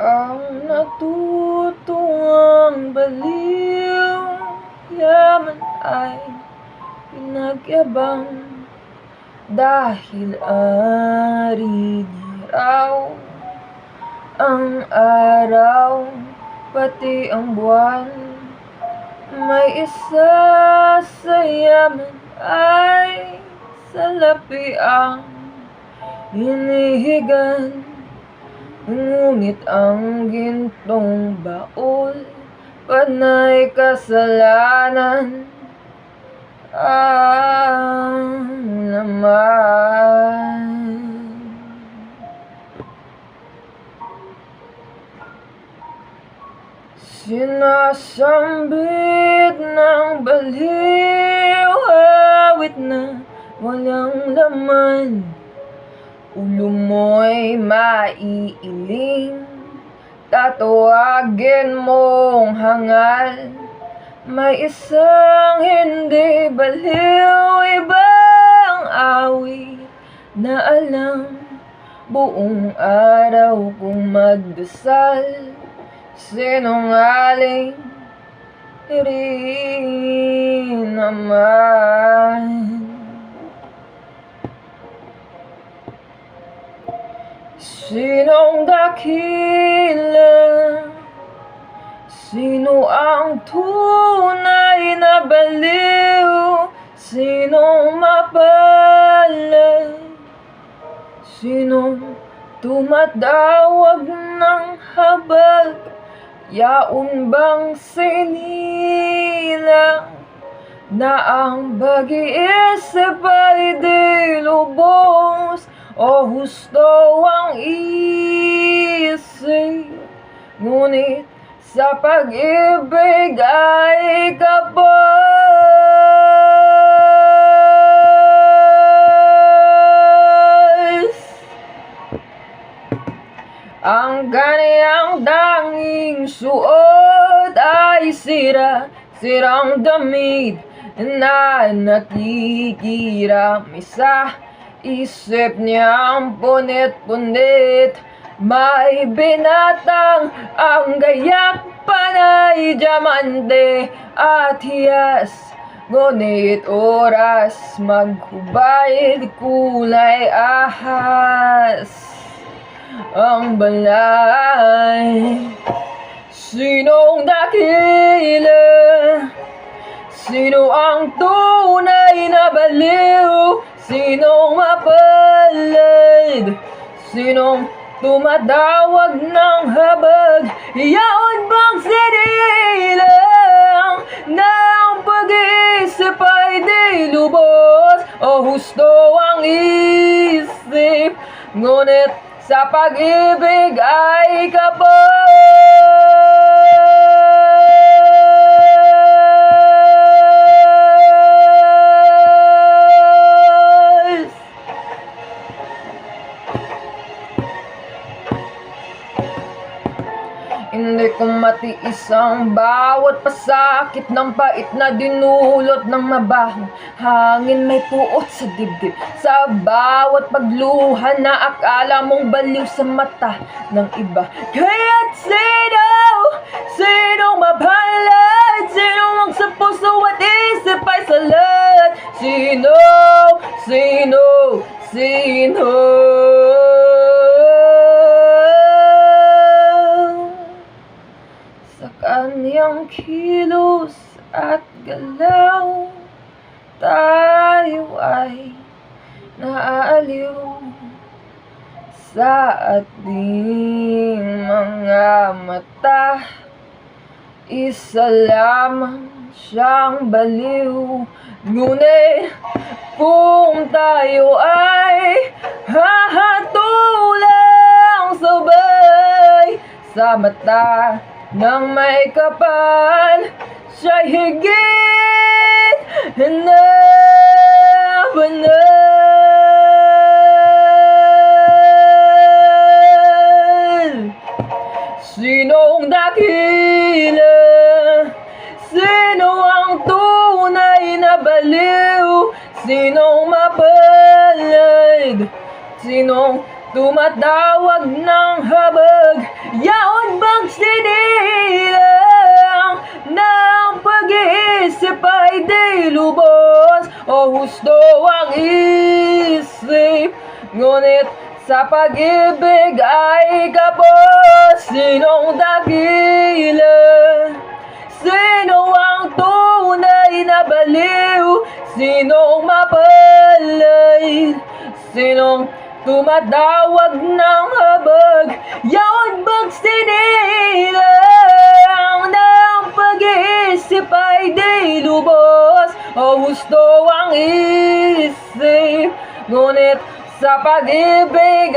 Ang natutuwang baliw, yaman ay pinagyabang, dahil ari niya raw ang araw, pati ang buwan. May isa sa yaman ay salapi ang hinihigan, ngunit ang gintong baul, panay kasalanan ang laman. Sinasambit ng baliw, awit na walang laman. Ulo mo'y maiiling, tatawagin mong hangal. May isang hindi baliw, ibang awit na alam. Buong araw kong magdasal, sinungaling rin naman. Sinong dakila? Sino ang tunay na baliw? Sinong mapalad? Sinong tumatawag ng habag? Yaon bang sinilang na ang pag-iisip ay di lubos? O husto ang isip, ngunit sa pag-ibig ay kapos. Ang kaniyang tanging suot ay sirang damit na nakikiram. Sa isip niyang punit-punit, may binatang ang gayak, panay diamante at hiyas. Ngunit oras maghubad, kulay ahas ang balay. Sinong dakila? Sino ang tunay na baliw? Sinong mapalad? Sinong tumatawag ng habag? Yaon bang sinilang na ang pag-iisip ay di lubos? O husto ang isip, ngunit sa pag-ibig ay kapos. Hindi ko matiis ang bawat pasakit ng pait na dinulot ng mabahong hangin. May puot sa dibdib sa bawat pagluha na akala mong baliw sa mata ng iba. Kaya't sinong mapalad? Sinong sa puso at isip ay salat? Sino? Sa kanyang kilos at galaw, tayo ay naaaliw. Sa ating mga mata, isa lamang siyang baliw. Ngunit kung tayo ay hahatulang sabay sa mata ng may kapal, siya'y higit na banal. Sinong dakila? Sino ang tunay na baliw? Sinong mapalad? Sinong tumatawag ng habag? Yaon Sa pag-ibig ay kapos, sinong dakila? Sino ang tunay na baliw? Sinong mapalay? Sinong tumatawag ng habag? Yaon bang sinilang ng pag-iisip ay di lubos? O gusto ang isip, ngunit sa pag-ibig